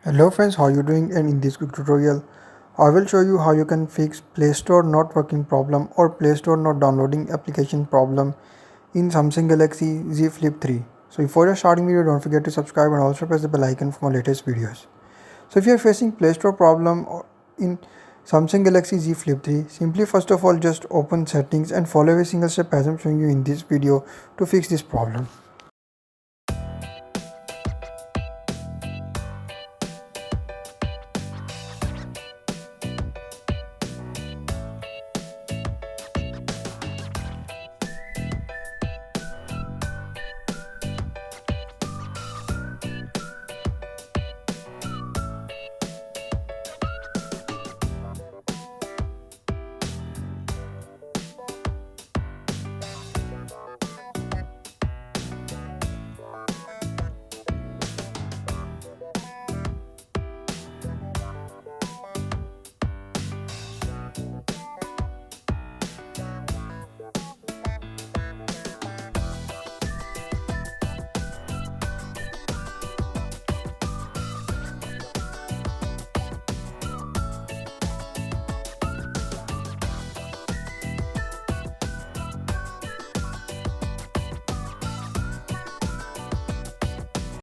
Hello friends, how are you doing? And in this quick tutorial, I will show you how you can fix Play Store not working problem or Play Store not downloading application problem in Samsung Galaxy Z Flip 3. So before you're starting video, don't forget to subscribe and also press the bell icon for my latest videos. So if you're facing Play Store problem in Samsung Galaxy Z Flip 3, simply first of all just open settings and follow every single step as I'm showing you in this video to fix this problem.